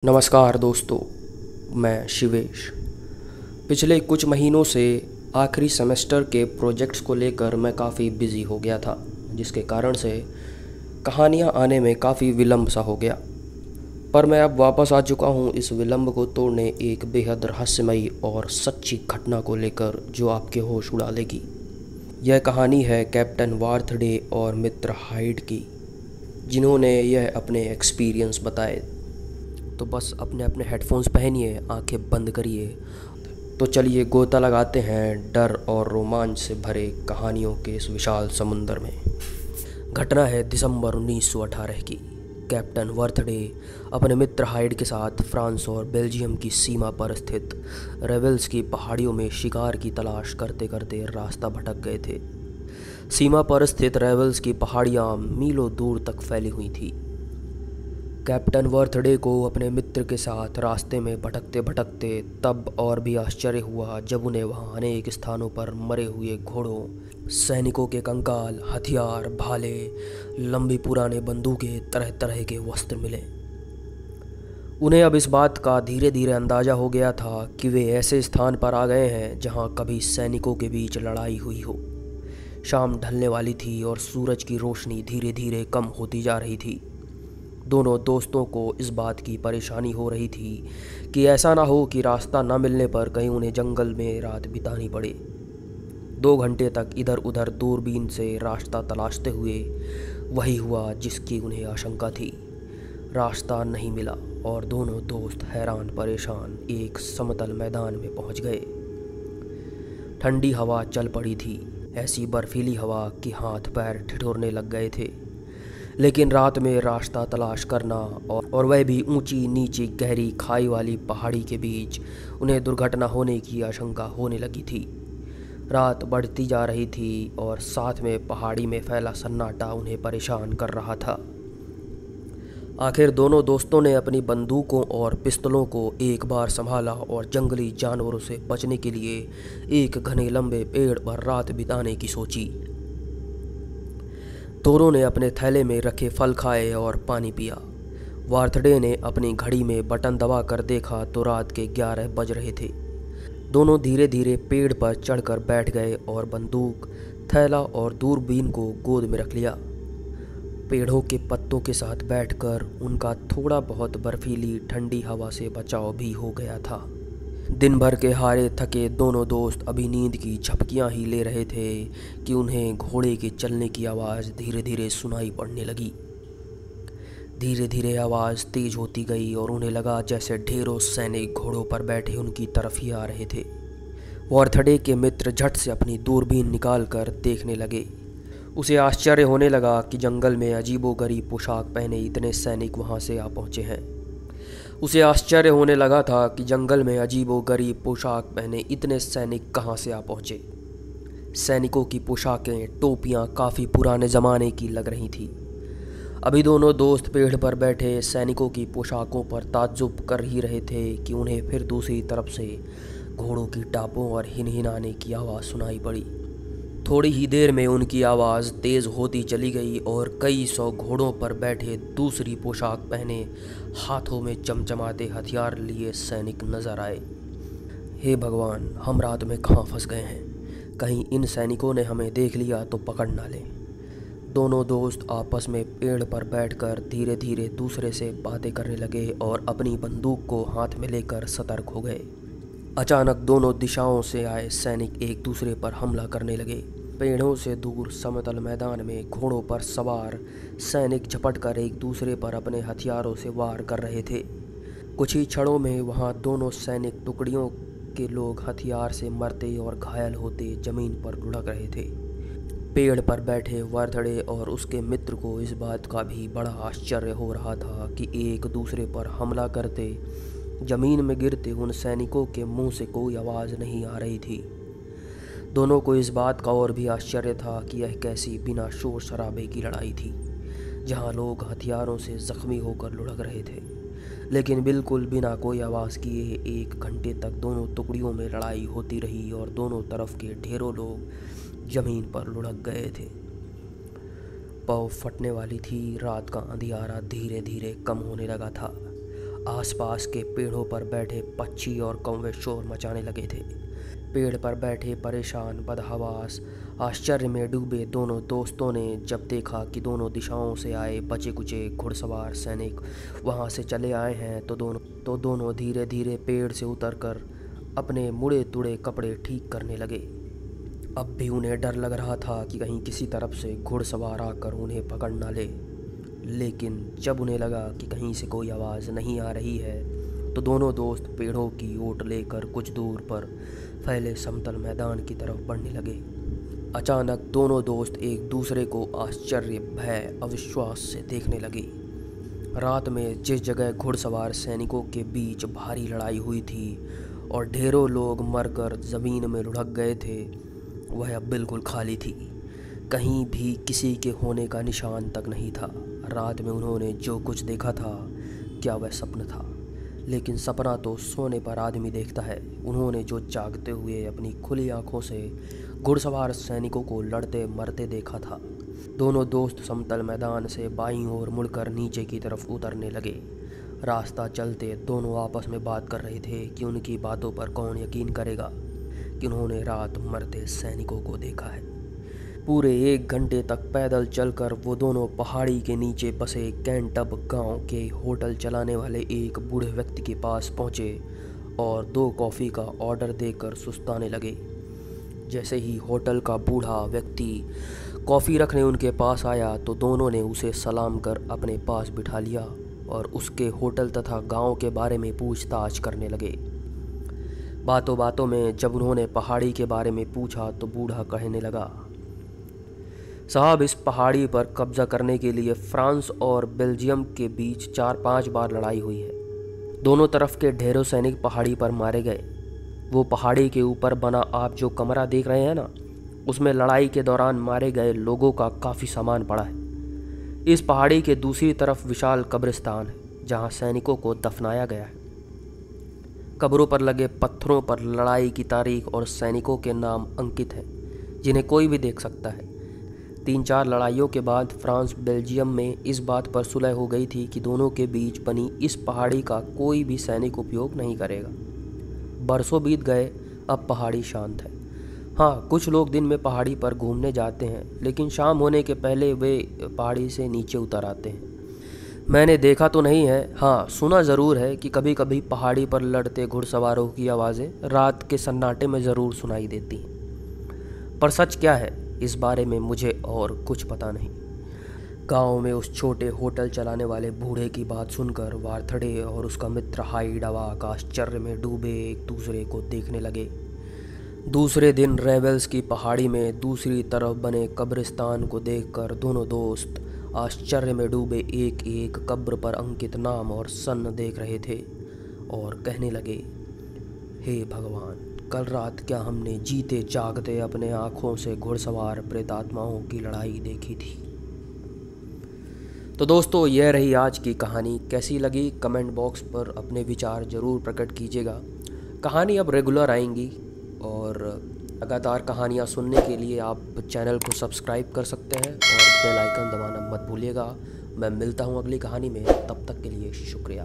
नमस्कार दोस्तों, मैं शिवेश। पिछले कुछ महीनों से आखिरी सेमेस्टर के प्रोजेक्ट्स को लेकर मैं काफ़ी बिज़ी हो गया था, जिसके कारण से कहानियाँ आने में काफ़ी विलम्ब सा हो गया। पर मैं अब वापस आ चुका हूँ इस विलम्ब को तोड़ने एक बेहद रहस्यमयी और सच्ची घटना को लेकर, जो आपके होश उड़ा देगी। यह कहानी है कैप्टन वार्थडे और मित्र हाइड की, जिन्होंने यह अपने एक्सपीरियंस बताए। तो बस अपने अपने हेडफोन्स पहनिए, आंखें बंद करिए। तो चलिए गोता लगाते हैं डर और रोमांच से भरे कहानियों के इस विशाल समुंदर में। घटना है दिसंबर 1918 की। कैप्टन वर्थडे अपने मित्र हाइड के साथ फ्रांस और बेल्जियम की सीमा पर स्थित रेवेल्स की पहाड़ियों में शिकार की तलाश करते करते रास्ता भटक गए थे। सीमा पर स्थित रेवेल्स की पहाड़ियाँ मीलों दूर तक फैली हुई थी। कैप्टन वर्थडे को अपने मित्र के साथ रास्ते में भटकते भटकते तब और भी आश्चर्य हुआ जब उन्हें वहां अनेक स्थानों पर मरे हुए घोड़ों, सैनिकों के कंकाल, हथियार, भाले, लंबी पुराने बंदूकें, तरह तरह के वस्त्र मिले। उन्हें अब इस बात का धीरे धीरे अंदाज़ा हो गया था कि वे ऐसे स्थान पर आ गए हैं जहां कभी सैनिकों के बीच लड़ाई हुई हो। शाम ढलने वाली थी और सूरज की रोशनी धीरे धीरे कम होती जा रही थी। दोनों दोस्तों को इस बात की परेशानी हो रही थी कि ऐसा ना हो कि रास्ता न मिलने पर कहीं उन्हें जंगल में रात बितानी पड़े। 2 घंटे तक इधर उधर दूरबीन से रास्ता तलाशते हुए वही हुआ जिसकी उन्हें आशंका थी। रास्ता नहीं मिला और दोनों दोस्त हैरान परेशान एक समतल मैदान में पहुंच गए। ठंडी हवा चल पड़ी थी, ऐसी बर्फीली हवा कि हाथ पैर ठिठुरने लग गए थे। लेकिन रात में रास्ता तलाश करना और वह भी ऊंची नीची गहरी खाई वाली पहाड़ी के बीच, उन्हें दुर्घटना होने की आशंका होने लगी थी। रात बढ़ती जा रही थी और साथ में पहाड़ी में फैला सन्नाटा उन्हें परेशान कर रहा था। आखिर दोनों दोस्तों ने अपनी बंदूकों और पिस्तौलों को एक बार संभाला और जंगली जानवरों से बचने के लिए एक घने लंबे पेड़ पर रात बिताने की सोची। दोनों ने अपने थैले में रखे फल खाए और पानी पिया। वार्थडे ने अपनी घड़ी में बटन दबा कर देखा तो रात के 11 बज रहे थे। दोनों धीरे धीरे पेड़ पर चढ़कर बैठ गए और बंदूक, थैला और दूरबीन को गोद में रख लिया। पेड़ों के पत्तों के साथ बैठकर उनका थोड़ा बहुत बर्फीली ठंडी हवा से बचाव भी हो गया था। दिन भर के हारे थके दोनों दोस्त अभी नींद की झपकियां ही ले रहे थे कि उन्हें घोड़े के चलने की आवाज़ धीरे धीरे सुनाई पड़ने लगी। धीरे धीरे आवाज़ तेज होती गई और उन्हें लगा जैसे ढेरों सैनिक घोड़ों पर बैठे उनकी तरफ ही आ रहे थे। वर्थडे के मित्र झट से अपनी दूरबीन निकाल कर देखने लगे। उसे आश्चर्य होने लगा कि जंगल में अजीबोगरीब पोशाक पहने इतने सैनिक वहाँ से आ पहुँचे हैं। उसे आश्चर्य होने लगा था कि जंगल में अजीबोगरीब पोशाक पहने इतने सैनिक कहाँ से आ पहुँचे। सैनिकों की पोशाकें, टोपियाँ काफ़ी पुराने ज़माने की लग रही थी। अभी दोनों दोस्त पेड़ पर बैठे सैनिकों की पोशाकों पर ताज्जुब कर ही रहे थे कि उन्हें फिर दूसरी तरफ से घोड़ों की टापों और हिनहिनाने की आवाज़ सुनाई पड़ी। थोड़ी ही देर में उनकी आवाज़ तेज़ होती चली गई और कई सौ घोड़ों पर बैठे दूसरी पोशाक पहने, हाथों में चमचमाते हथियार लिए सैनिक नजर आए। हे भगवान, हम रात में कहाँ फंस गए हैं? कहीं इन सैनिकों ने हमें देख लिया तो पकड़ ना लें। दोनों दोस्त आपस में पेड़ पर बैठकर धीरे धीरे दूसरे से बातें करने लगे और अपनी बंदूक को हाथ में लेकर सतर्क हो गए। अचानक दोनों दिशाओं से आए सैनिक एक दूसरे पर हमला करने लगे। पेड़ों से दूर समतल मैदान में घोड़ों पर सवार सैनिक झपटकर एक दूसरे पर अपने हथियारों से वार कर रहे थे। कुछ ही क्षणों में वहां दोनों सैनिक टुकड़ियों के लोग हथियार से मरते और घायल होते जमीन पर लुढ़क रहे थे। पेड़ पर बैठे वर्थडे और उसके मित्र को इस बात का भी बड़ा आश्चर्य हो रहा था कि एक दूसरे पर हमला करते जमीन में गिरते उन सैनिकों के मुंह से कोई आवाज़ नहीं आ रही थी। दोनों को इस बात का और भी आश्चर्य था कि यह कैसी बिना शोर शराबे की लड़ाई थी, जहां लोग हथियारों से जख्मी होकर लुढ़क रहे थे। लेकिन बिल्कुल बिना कोई आवाज़ किए 1 घंटे तक दोनों टुकड़ियों में लड़ाई होती रही और दोनों तरफ के ढेरों लोग ज़मीन पर लुढ़क गए थे। पौ फटने वाली थी। रात का अंधियारा धीरे धीरे कम होने लगा था। आसपास के पेड़ों पर बैठे पक्षी और कौवे शोर मचाने लगे थे। पेड़ पर बैठे परेशान बदहवास आश्चर्य में डूबे दोनों दोस्तों ने जब देखा कि दोनों दिशाओं से आए बचे कुचे घुड़सवार सैनिक वहां से चले आए हैं तो दोनों धीरे धीरे पेड़ से उतरकर अपने मुड़े तुड़े कपड़े ठीक करने लगे। अब भी उन्हें डर लग रहा था कि कहीं किसी तरफ से घुड़सवार आकर उन्हें पकड़ ना ले, लेकिन जब उन्हें लगा कि कहीं से कोई आवाज़ नहीं आ रही है तो दोनों दोस्त पेड़ों की ओट लेकर कुछ दूर पर फैले समतल मैदान की तरफ बढ़ने लगे। अचानक दोनों दोस्त एक दूसरे को आश्चर्य, भय, अविश्वास से देखने लगे। रात में जिस जगह घुड़सवार सैनिकों के बीच भारी लड़ाई हुई थी और ढेरों लोग मरकर ज़मीन में लुढ़क गए थे, वह अब बिल्कुल खाली थी। कहीं भी किसी के होने का निशान तक नहीं था। रात में उन्होंने जो कुछ देखा था, क्या वह सपना था? लेकिन सपना तो सोने पर आदमी देखता है। उन्होंने जो जागते हुए अपनी खुली आंखों से घुड़सवार सैनिकों को लड़ते मरते देखा था। दोनों दोस्त समतल मैदान से बाईं ओर मुड़कर नीचे की तरफ उतरने लगे। रास्ता चलते दोनों आपस में बात कर रहे थे कि उनकी बातों पर कौन यकीन करेगा कि उन्होंने रात मरते सैनिकों को देखा है। पूरे 1 घंटे तक पैदल चलकर वो दोनों पहाड़ी के नीचे बसे कैंटब गांव के होटल चलाने वाले एक बूढ़े व्यक्ति के पास पहुंचे और 2 कॉफ़ी का ऑर्डर देकर सुस्ताने लगे। जैसे ही होटल का बूढ़ा व्यक्ति कॉफ़ी रखने उनके पास आया तो दोनों ने उसे सलाम कर अपने पास बिठा लिया और उसके होटल तथा गांव के बारे में पूछताछ करने लगे। बातों बातों में जब उन्होंने पहाड़ी के बारे में पूछा तो बूढ़ा कहने लगा, साहब, इस पहाड़ी पर कब्जा करने के लिए फ्रांस और बेल्जियम के बीच 4-5 बार लड़ाई हुई है। दोनों तरफ के ढेरों सैनिक पहाड़ी पर मारे गए। वो पहाड़ी के ऊपर बना आप जो कमरा देख रहे हैं ना, उसमें लड़ाई के दौरान मारे गए लोगों का काफ़ी सामान पड़ा है। इस पहाड़ी के दूसरी तरफ विशाल कब्रिस्तान है जहाँ सैनिकों को दफनाया गया है। कब्रों पर लगे पत्थरों पर लड़ाई की तारीख और सैनिकों के नाम अंकित हैं, जिन्हें कोई भी देख सकता है। 3-4 लड़ाइयों के बाद फ्रांस बेल्जियम में इस बात पर सुलह हो गई थी कि दोनों के बीच बनी इस पहाड़ी का कोई भी सैनिक उपयोग नहीं करेगा। बरसों बीत गए, अब पहाड़ी शांत है। हाँ, कुछ लोग दिन में पहाड़ी पर घूमने जाते हैं, लेकिन शाम होने के पहले वे पहाड़ी से नीचे उतर आते हैं। मैंने देखा तो नहीं है, हाँ सुना ज़रूर है कि कभी कभी पहाड़ी पर लड़ते घुड़सवारों की आवाज़ें रात के सन्नाटे में ज़रूर सुनाई देती हैं। पर सच क्या है, इस बारे में मुझे और कुछ पता नहीं। गांव में उस छोटे होटल चलाने वाले बूढ़े की बात सुनकर वार्थडे और उसका मित्र हाइड अवाक आश्चर्य में डूबे एक दूसरे को देखने लगे। दूसरे दिन रेवेल्स की पहाड़ी में दूसरी तरफ बने कब्रिस्तान को देखकर दोनों दोस्त आश्चर्य में डूबे एक एक कब्र पर अंकित नाम और सन देख रहे थे और कहने लगे, हे भगवान, कल रात क्या हमने जीते जागते अपने आँखों से घुड़सवार प्रेतात्माओं की लड़ाई देखी थी। तो दोस्तों, यह रही आज की कहानी। कैसी लगी कमेंट बॉक्स पर अपने विचार ज़रूर प्रकट कीजिएगा। कहानी अब रेगुलर आएंगी और लगातार कहानियाँ सुनने के लिए आप चैनल को सब्सक्राइब कर सकते हैं और बेल आइकन दबाना मत भूलिएगा। मैं मिलता हूँ अगली कहानी में, तब तक के लिए शुक्रिया।